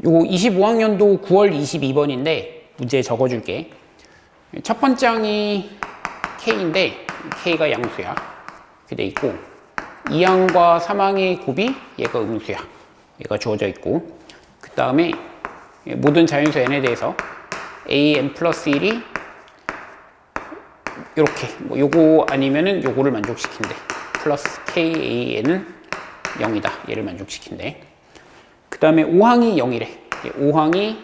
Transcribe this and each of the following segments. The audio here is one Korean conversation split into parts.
요거 25학년도 9월 22번인데 문제 적어줄게. 첫 번째 항이 K인데 K가 양수야. 이렇게 돼 있고 2항과 3항의 곱이 얘가 음수야. 얘가 주어져 있고 그 다음에 모든 자연수 n에 대해서 an 플러스 1이 이렇게 뭐 요거 아니면은 요거를 만족시킨대. 플러스 kan은 0이다. 얘를 만족시킨대. 그 다음에 5항이 0이래. 5항이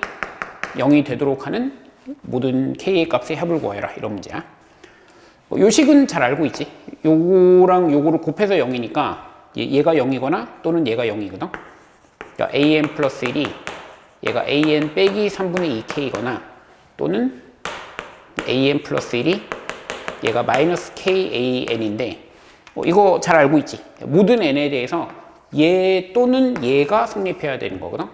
0이 되도록 하는 모든 k의 값의 합을 구하여라. 이런 문제야. 요 식은 잘 알고 있지. 요거랑 요거를 곱해서 0이니까 얘가 0이거나 또는 얘가 0이거든. 그러니까 an 플러스 1이 얘가 an 빼기 3분의 2k거나 또는 an 플러스 1이 얘가 마이너스 kan인데 이거 잘 알고 있지. 모든 n에 대해서 얘 또는 얘가 성립해야 되는 거거든.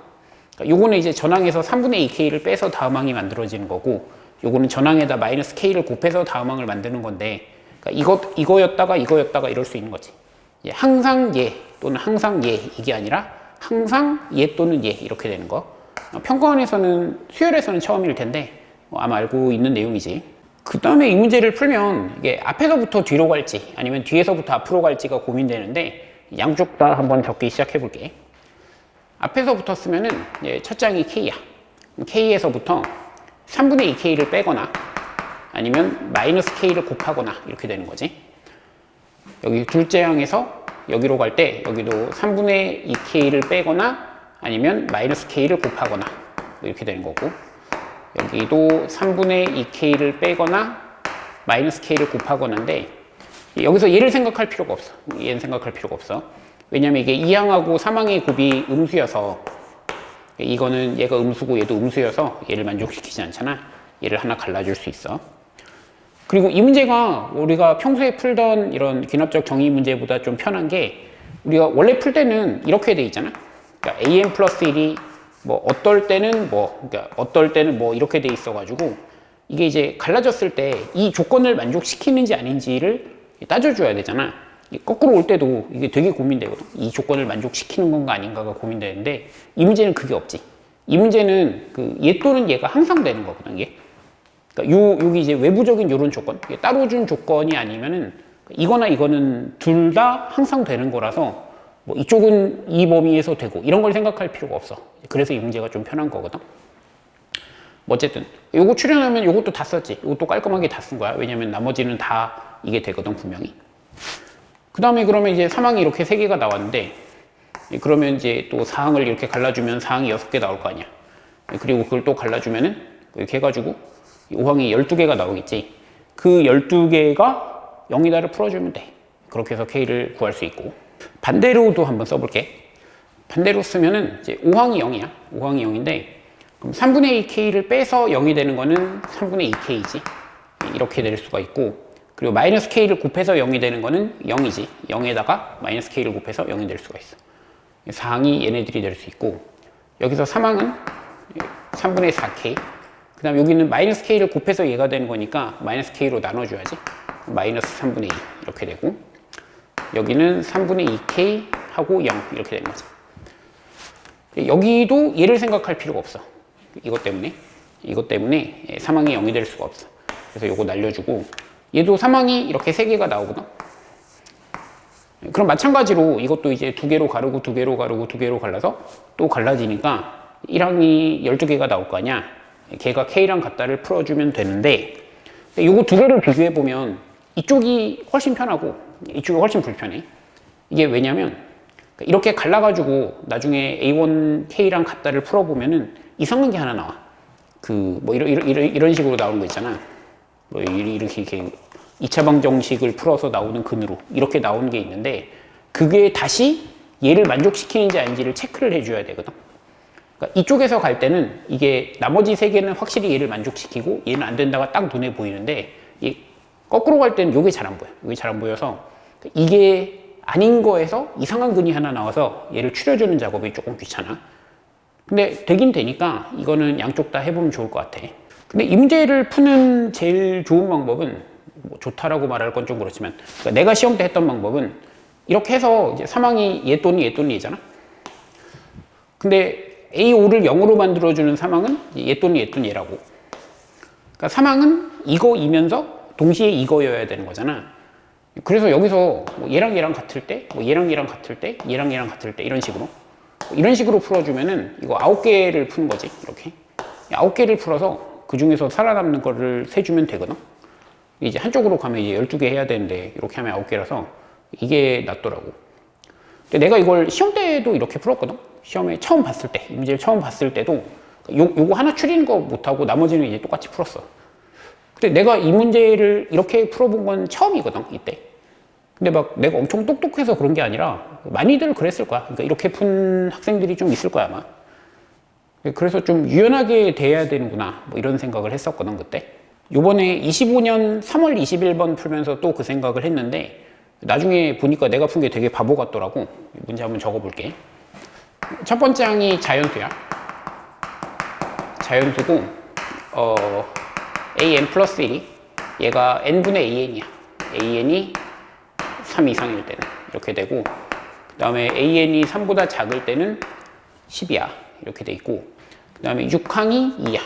그러니까 요거는 이제 전항에서 3분의 2k를 빼서 다음항이 만들어지는 거고 요거는 전항에다 마이너스 k를 곱해서 다음항을 만드는 건데 그러니까 이거였다가 이럴 수 있는 거지. 항상 얘 또는 항상 얘 이게 아니라 항상 얘 또는 얘 이렇게 되는 거. 평가원에서는 수열에서는 처음일 텐데 아마 알고 있는 내용이지. 그 다음에 이 문제를 풀면 이게 앞에서부터 뒤로 갈지 아니면 뒤에서부터 앞으로 갈지가 고민되는데 양쪽 다 한번 적기 시작해 볼게. 앞에서부터 쓰면은 첫 장이 K야. K에서부터 3분의 2K를 빼거나 아니면 마이너스 K를 곱하거나 이렇게 되는 거지. 여기 둘째 항에서 여기로 갈 때 여기도 3분의 2K를 빼거나 아니면 마이너스 K를 곱하거나 이렇게 되는 거고 여기도 3분의 2K를 빼거나 마이너스 K를 곱하거나인데 여기서 얘를 생각할 필요가 없어. 얘는 생각할 필요가 없어. 왜냐면 이게 2항하고 3항의 곱이 음수여서 이거는 얘가 음수고 얘도 음수여서 얘를 만족시키지 않잖아. 얘를 하나 갈라줄 수 있어. 그리고 이 문제가 우리가 평소에 풀던 이런 귀납적 정의 문제보다 좀 편한 게 우리가 원래 풀 때는 이렇게 돼 있잖아. 그러니까 an 플러스 1이 뭐 어떨 때는 뭐 이렇게 돼 있어가지고 이게 이제 갈라졌을 때 이 조건을 만족시키는지 아닌지를 따져줘야 되잖아. 거꾸로 올 때도 이게 되게 고민되거든. 이 조건을 만족시키는 건가 아닌가가 고민되는데 이 문제는 그게 없지. 이 문제는 그 얘 또는 얘가 항상 되는 거거든. 이게. 그러니까 여기 이제 외부적인 요런 조건, 따로 준 조건이 아니면은 이거나 이거는 둘 다 항상 되는 거라서 뭐 이쪽은 이 범위에서 되고 이런 걸 생각할 필요가 없어. 그래서 이 문제가 좀 편한 거거든. 어쨌든 요거 출연하면 요것도 다 썼지. 요것도 깔끔하게 다 쓴 거야. 왜냐면 나머지는 다 이게 되거든 분명히. 그 다음에 그러면 이제 3항이 이렇게 3개가 나왔는데 그러면 이제 또 4항을 이렇게 갈라주면 4항이 6개 나올 거 아니야. 그리고 그걸 또 갈라주면은 이렇게 해가지고 5항이 12개가 나오겠지. 그 12개가 0이다를 풀어주면 돼. 그렇게 해서 K를 구할 수 있고. 반대로도 한번 써볼게. 반대로 쓰면은 이제 5항이 0이야. 5항이 0인데 그럼 3분의 2K를 빼서 0이 되는 거는 3분의 2K지. 이렇게 될 수가 있고 그리고 마이너스 K를 곱해서 0이 되는 거는 0이지. 0에다가 마이너스 K를 곱해서 0이 될 수가 있어. 4항이 얘네들이 될 수 있고 여기서 3항은 3분의 4K 그 다음 여기는 마이너스 K를 곱해서 얘가 되는 거니까 마이너스 K로 나눠줘야지. 마이너스 3분의 2 이렇게 되고 여기는 3분의 2K 하고 0 이렇게 되는 거지. 여기도 얘를 생각할 필요가 없어. 이것 때문에 3항이 0이 될 수가 없어. 그래서 요거 날려주고 얘도 3항이 이렇게 3개가 나오거든. 그럼 마찬가지로 이것도 이제 2개로 가르고 2개로 가르고 2개로 갈라서 또 갈라지니까 1항이 12개가 나올 거 아니야. 걔가 K랑 같다를 풀어주면 되는데 요거 2개를 비교해보면 이쪽이 훨씬 편하고 이쪽이 훨씬 불편해. 이게 왜냐면 이렇게 갈라가지고 나중에 A1K랑 같다를 풀어보면은 이상한 게 하나 나와. 뭐 이런 식으로 나오는 거 있잖아. 뭐 이렇게 2차 방정식을 풀어서 나오는 근으로 이렇게 나오는 게 있는데 그게 다시 얘를 만족시키는지 아닌지를 체크를 해줘야 되거든. 그러니까 이쪽에서 갈 때는 이게 나머지 3개는 확실히 얘를 만족시키고 얘는 안 된다가 딱 눈에 보이는데 거꾸로 갈 때는 이게 잘 안 보여. 이게 잘 안 보여서 이게 아닌 거에서 이상한 근이 하나 나와서 얘를 추려주는 작업이 조금 귀찮아. 근데 되긴 되니까 이거는 양쪽 다 해보면 좋을 것 같아. 근데 이 문제를 푸는 제일 좋은 방법은 뭐 좋다라고 말할 건 좀 그렇지만 그러니까 내가 시험 때 했던 방법은 이렇게 해서 이제 3항이 얘 또는 얘잖아. 근데 A5를 0으로 만들어주는 사망은 얘 또는 얘 또는 얘라고. 그러니까 사망은 이거이면서 동시에 이거여야 되는 거잖아. 그래서 여기서 뭐 얘랑 얘랑 같을 때, 뭐 얘랑 얘랑 같을 때, 얘랑 얘랑 같을 때 이런 식으로 풀어주면은 이거 9개를 푸는 거지. 이렇게 9개를 풀어서 그 중에서 살아남는 거를 세주면 되거든. 이제 한쪽으로 가면 이제 12개 해야 되는데 이렇게 하면 9개라서 이게 낫더라고. 근데 내가 이걸 시험 때도 이렇게 풀었거든. 시험에 처음 봤을 때, 이 문제를 처음 봤을 때도 요거 하나 추리는 거 못하고 나머지는 이제 똑같이 풀었어. 근데 내가 이 문제를 이렇게 풀어본 건 처음이거든, 이때. 근데 막 내가 엄청 똑똑해서 그런 게 아니라 많이들 그랬을 거야. 그러니까 이렇게 푼 학생들이 좀 있을 거야, 아마. 그래서 좀 유연하게 돼야 되는구나, 뭐 이런 생각을 했었거든, 그때. 요번에 25년 3월 21번 풀면서 또 그 생각을 했는데 나중에 보니까 내가 푼 게 되게 바보 같더라고. 문제 한번 적어볼게. 첫 번째 항이 자연수야. 자연수고 an 플러스 1이 얘가 n분의 an이야. an이 3 이상일 때는 이렇게 되고, 그 다음에 an이 3보다 작을 때는 10이야. 이렇게 돼 있고, 그 다음에 6항이 2야.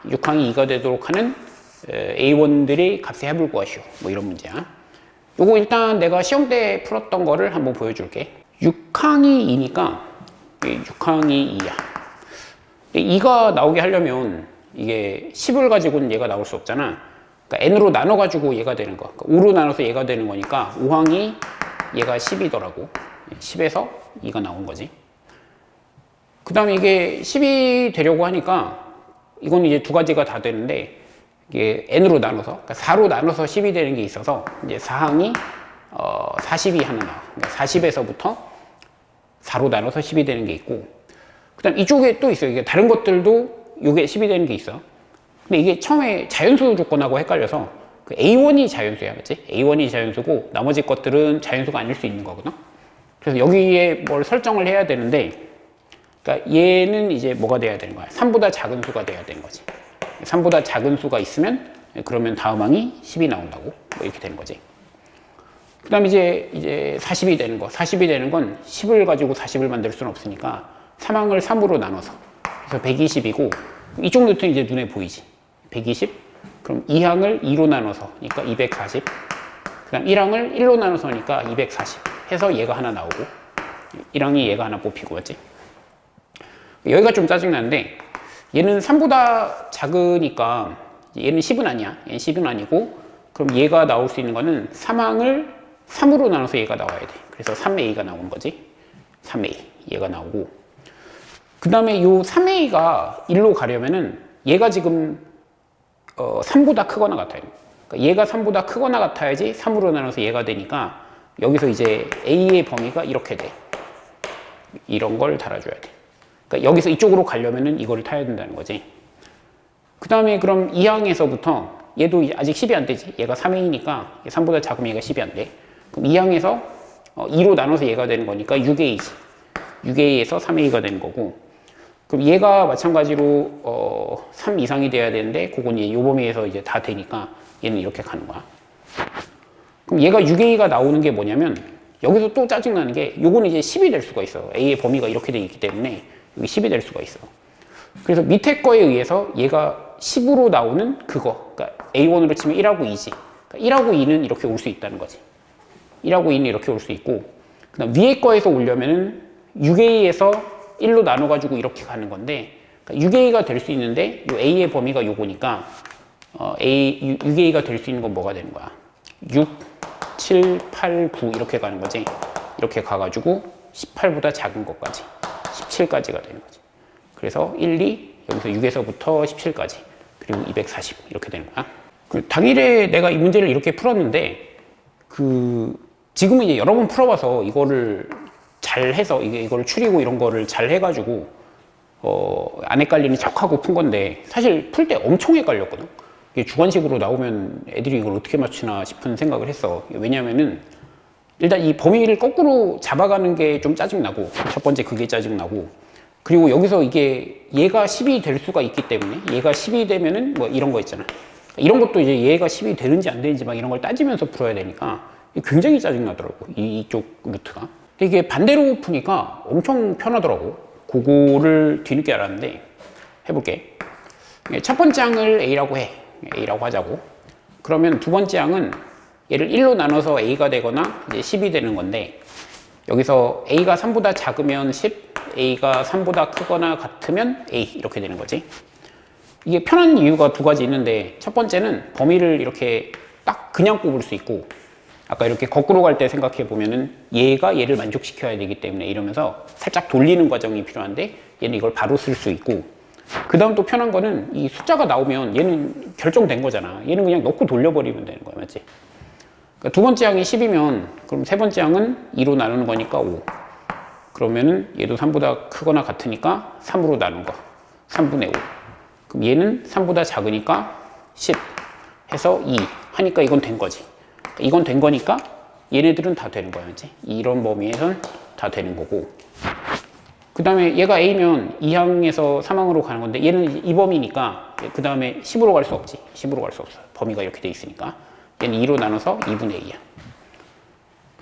6항이 2가 되도록 하는 A1들의 값의 합을 구하시오. 뭐 이런 문제야. 요거 일단 내가 시험 때 풀었던 거를 한번 보여줄게. 6항이 2니까 6항이 2야. 근데 2가 나오게 하려면 이게 10을 가지고는 얘가 나올 수 없잖아. 그러니까 n으로 나눠가지고 얘가 되는 거. 그러니까 5로 나눠서 얘가 되는 거니까 5항이 얘가 10이더라고. 10에서 2가 나온 거지. 그 다음에 이게 10이 되려고 하니까 이건 이제 두 가지가 다 되는데 이게 n으로 나눠서, 그러니까 4로 나눠서 10이 되는 게 있어서 이제 4항이 40이 하나 나와. 그러니까 40에서부터 4로 나눠서 10이 되는 게 있고, 그 다음 이쪽에 또 있어요. 이게 다른 것들도 이게 10이 되는 게 있어. 근데 이게 처음에 자연수 조건하고 헷갈려서 그 A1이 자연수야, 그치? A1이 자연수고 나머지 것들은 자연수가 아닐 수 있는 거거든. 그래서 여기에 뭘 설정을 해야 되는데, 그러니까 얘는 이제 뭐가 돼야 되는 거야? 3보다 작은 수가 돼야 되는 거지. 3보다 작은 수가 있으면 그러면 다음 항이 10이 나온다고, 뭐 이렇게 되는 거지. 그 다음 이제 40이 되는 거. 40이 되는 건 10을 가지고 40을 만들 수는 없으니까 3항을 3으로 나눠서, 그래서 120이고, 이쪽 루트는 이제 눈에 보이지. 120. 그럼 2항을 2로 나눠서, 그러니까 240. 그 다음 1항을 1로 나눠서 하니까 240 해서 얘가 하나 나오고, 1항이 얘가 하나 뽑히고, 맞지? 여기가 좀 짜증나는데, 얘는 3보다 작으니까 얘는 10은 아니야. 얘는 10은 아니고, 그럼 얘가 나올 수 있는 거는 3항을 3으로 나눠서 얘가 나와야 돼. 그래서 3a가 나오는 거지. 3a. 얘가 나오고, 그 다음에 요 3a가 1로 가려면은 얘가 지금 3보다 크거나 같아요. 그러니까 얘가 3보다 크거나 같아야지 3으로 나눠서 얘가 되니까 여기서 이제 a의 범위가 이렇게 돼. 이런 걸 달아줘야 돼. 그러니까 여기서 이쪽으로 가려면은 이거를 타야 된다는 거지. 그 다음에 그럼 2항에서부터 얘도 아직 10이 안 되지. 얘가 3a니까 3보다 작으면 얘가 10이 안 돼. 그럼 2항에서 2로 나눠서 얘가 되는 거니까 6a지. 6a에서 3a가 되는 거고, 그럼 얘가 마찬가지로 3 이상이 돼야 되는데 그건 이제 요 범위에서 이제 다 되니까 얘는 이렇게 가는 거야. 그럼 얘가 6a가 나오는 게 뭐냐면, 여기서 또 짜증나는 게 요거는 이제 10이 될 수가 있어. a의 범위가 이렇게 돼 있기 때문에 여기 10이 될 수가 있어. 그래서 밑에 거에 의해서 얘가 10으로 나오는 그거, 그러니까 A1으로 치면 1하고 2지. 그러니까 1하고 2는 이렇게 올 수 있다는 거지. 1하고 2는 이렇게 올 수 있고, 그 다음 위에 거에서 오려면은 6A에서 1로 나눠가지고 이렇게 가는 건데, 그러니까 6A가 될 수 있는데, 요 A의 범위가 요거니까, 6A가 될 수 있는 건 뭐가 되는 거야? 6, 7, 8, 9 이렇게 가는 거지. 이렇게 가가지고 18보다 작은 것까지, 17까지가 되는 거지. 그래서 1, 2, 여기서 6에서부터 17까지, 그리고 240 이렇게 되는 거야. 그 당일에 내가 이 문제를 이렇게 풀었는데, 지금은 이제 여러 번 풀어봐서 이거를 잘 해서, 이거를 추리고 이런 거를 잘 해가지고, 안 헷갈리는 척하고 푼 건데, 사실 풀 때 엄청 헷갈렸거든. 이게 주관식으로 나오면 애들이 이걸 어떻게 맞추나 싶은 생각을 했어. 왜냐면은, 일단 이 범위를 거꾸로 잡아가는 게 좀 짜증나고, 첫 번째 그게 짜증나고, 그리고 여기서 이게 얘가 10이 될 수가 있기 때문에, 얘가 10이 되면은 뭐 이런 거 있잖아. 이런 것도 이제 얘가 10이 되는지 안 되는지 막 이런 걸 따지면서 풀어야 되니까 굉장히 짜증나더라고, 이쪽 루트가. 근데 이게 반대로 푸니까 엄청 편하더라고. 그거를 뒤늦게 알았는데 해볼게. 첫 번째 항을 A라고 해. A라고 하자고. 그러면 두 번째 항은 얘를 1로 나눠서 A가 되거나 이제 10이 되는 건데, 여기서 A가 3보다 작으면 10, A가 3보다 크거나 같으면 A 이렇게 되는 거지. 이게 편한 이유가 두 가지 있는데, 첫 번째는 범위를 이렇게 딱 그냥 꼽을 수 있고, 아까 이렇게 거꾸로 갈 때 생각해 보면은 얘가 얘를 만족시켜야 되기 때문에 이러면서 살짝 돌리는 과정이 필요한데, 얘는 이걸 바로 쓸 수 있고, 그 다음 또 편한 거는 이 숫자가 나오면 얘는 결정된 거잖아. 얘는 그냥 넣고 돌려버리면 되는 거야, 맞지? 그러니까 두 번째 항이 10이면 그럼 세 번째 항은 2로 나누는 거니까 5. 그러면은 얘도 3보다 크거나 같으니까 3으로 나눈 거 3분의 5. 그럼 얘는 3보다 작으니까 10 해서 2 하니까 이건 된 거지. 이건 된 거니까 얘네들은 다 되는 거야, 맞지? 이런 범위에선 다 되는 거고. 그 다음에 얘가 A면 2항에서 3항으로 가는 건데, 얘는 이 범위니까 그 다음에 10으로 갈 수 없지. 10으로 갈 수 없어. 범위가 이렇게 돼 있으니까. 얘는 2로 나눠서 2분의 2야.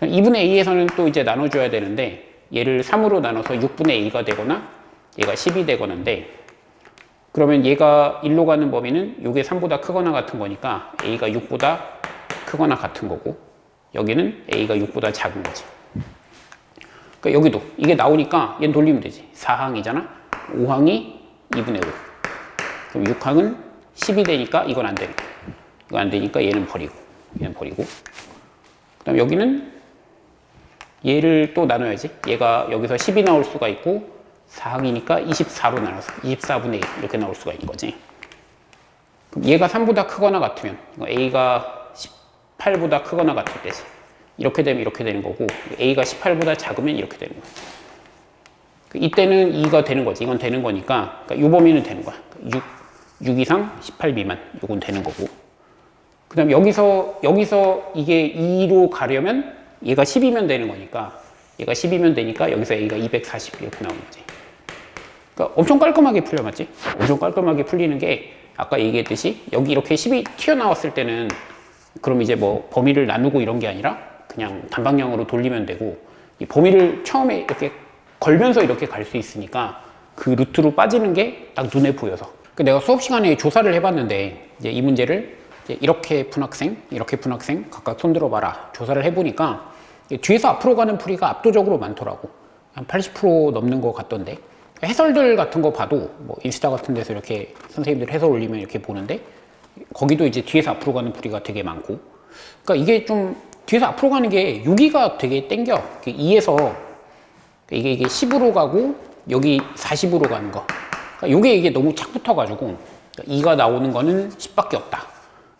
2분의 2에서는 또 이제 나눠줘야 되는데, 얘를 3으로 나눠서 6분의 2가 되거나 얘가 10이 되거나인데, 그러면 얘가 1로 가는 범위는 이게 3보다 크거나 같은 거니까 A가 6보다 크거나 같은 거고, 여기는 A가 6보다 작은 거지. 그러니까 여기도 이게 나오니까 얘는 돌리면 되지. 4항이잖아. 5항이 2분의 5. 그럼 6항은 10이 되니까 이건 안 되는 거야. 이거 안 되니까 얘는 버리고, 얘는 버리고. 그 다음 여기는 얘를 또 나눠야지. 얘가 여기서 10이 나올 수가 있고, 4항이니까 24로 나눠서 24분의 1 이렇게 나올 수가 있는 거지. 그럼 얘가 3보다 크거나 같으면, A가 18보다 크거나 같을 때지. 이렇게 되면 이렇게 되는 거고, A가 18보다 작으면 이렇게 되는 거야. 이때는 2가 되는 거지. 이건 되는 거니까, 그러니까 이 범위는 되는 거야. 6 이상 18 미만, 이건 되는 거고. 그 다음 여기서 이게 2로 가려면 얘가 10이면 되는 거니까, 얘가 10이면 되니까 여기서 A가 240 이렇게 나오는 거지. 그러니까 엄청 깔끔하게 풀려, 맞지? 엄청 깔끔하게 풀리는 게, 아까 얘기했듯이 여기 이렇게 10이 튀어나왔을 때는 그럼 이제 뭐 범위를 나누고 이런 게 아니라 그냥 단방향으로 돌리면 되고, 이 범위를 처음에 이렇게 걸면서 이렇게 갈 수 있으니까 그 루트로 빠지는 게 딱 눈에 보여서. 내가 수업 시간에 조사를 해봤는데, 이제 이 문제를 이렇게 푼 학생, 이렇게 푼 학생 각각 손 들어봐라 조사를 해보니까 뒤에서 앞으로 가는 풀이가 압도적으로 많더라고. 한 80% 넘는 것 같던데. 해설들 같은 거 봐도 뭐 인스타 같은 데서 이렇게 선생님들 해설 올리면 이렇게 보는데, 거기도 이제 뒤에서 앞으로 가는 풀이가 되게 많고. 그러니까 이게 좀 뒤에서 앞으로 가는 게 6위가 되게 땡겨. 2에서 이게 10으로 가고 여기 40으로 가는 거. 그러니까 이게 너무 착 붙어가지고 2가 나오는 거는 10밖에 없다.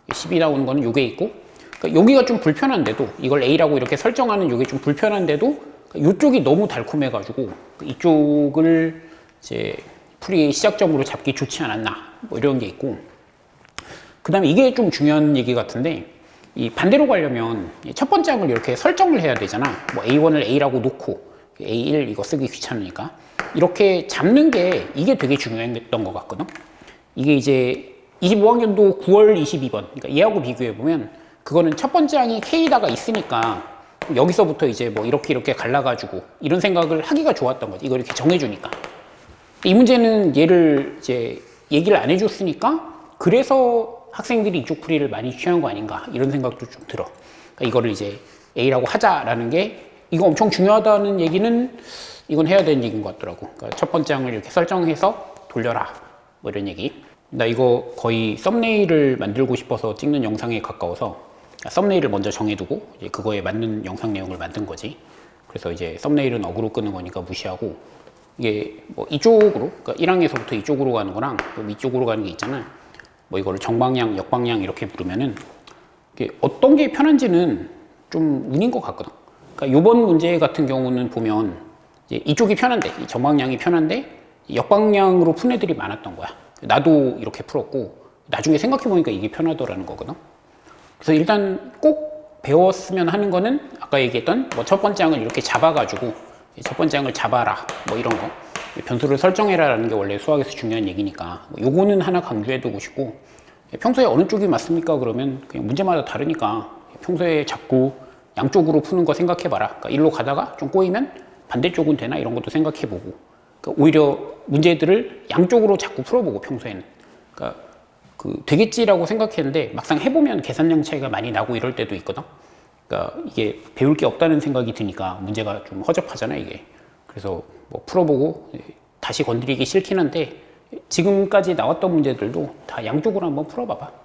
10이 나오는 거는 요게 있고, 그러니까 여기가 좀 불편한데도, 이걸 A라고 이렇게 설정하는 요게 좀 불편한데도 이쪽이 너무 달콤해가지고 이쪽을 이제 풀이의 시작점으로 잡기 좋지 않았나, 뭐 이런 게 있고. 그 다음에 이게 좀 중요한 얘기 같은데, 이 반대로 가려면 첫 번째 항을 이렇게 설정을 해야 되잖아. 뭐 A1을 A라고 놓고 A1 이거 쓰기 귀찮으니까 이렇게 잡는 게, 이게 되게 중요했던 것 같거든. 이게 이제 25학년도 9월 22번, 그러니까 얘하고 비교해보면 그거는 첫 번째 항이 K다가 있으니까 여기서부터 이제 뭐 이렇게 갈라가지고 이런 생각을 하기가 좋았던 거지. 이걸 이렇게 정해주니까. 이 문제는 얘를 이제 얘기를 안 해줬으니까, 그래서 학생들이 이쪽 풀이를 많이 취한 거 아닌가, 이런 생각도 좀 들어. 그러니까 이거를 이제 A라고 하자라는 게, 이거 엄청 중요하다는 얘기는 이건 해야 되는 얘기인 것 같더라고. 그러니까 첫 번째 항을 이렇게 설정해서 돌려라, 뭐 이런 얘기. 나 이거 거의 썸네일을 만들고 싶어서 찍는 영상에 가까워서 썸네일을 먼저 정해두고 이제 그거에 맞는 영상 내용을 만든 거지. 그래서 이제 썸네일은 어그로 끄는 거니까 무시하고, 이게 뭐 이쪽으로, 그러니까 1항에서부터 이쪽으로 가는 거랑 이쪽으로 가는 게 있잖아. 뭐 이거를 정방향, 역방향 이렇게 부르면은 이게 어떤 게 편한지는 좀 운인 것 같거든. 그러니까 이번 문제 같은 경우는 보면 이제 이쪽이 편한데, 이 정방향이 편한데 역방향으로 푼 애들이 많았던 거야. 나도 이렇게 풀었고, 나중에 생각해보니까 이게 편하더라는 거거든. 그래서 일단 꼭 배웠으면 하는 거는 아까 얘기했던 뭐 첫 번째 항을 이렇게 잡아가지고, 첫 번째 항을 잡아라, 뭐 이런 거, 변수를 설정해라 라는 게 원래 수학에서 중요한 얘기니까 요거는 하나 강조해두고 싶고, 평소에 어느 쪽이 맞습니까? 그러면 그냥 문제마다 다르니까 평소에 자꾸 양쪽으로 푸는 거 생각해봐라. 그러니까 일로 가다가 좀 꼬이면 반대쪽은 되나, 이런 것도 생각해보고, 그러니까 오히려 문제들을 양쪽으로 자꾸 풀어보고 평소에는. 그러니까 되겠지라고 생각했는데 막상 해보면 계산량 차이가 많이 나고 이럴 때도 있거든. 그러니까 이게 배울 게 없다는 생각이 드니까 문제가 좀 허접하잖아 이게. 그래서 뭐 풀어보고 다시 건드리기 싫긴 한데 지금까지 나왔던 문제들도 다 양쪽으로 한번 풀어봐봐.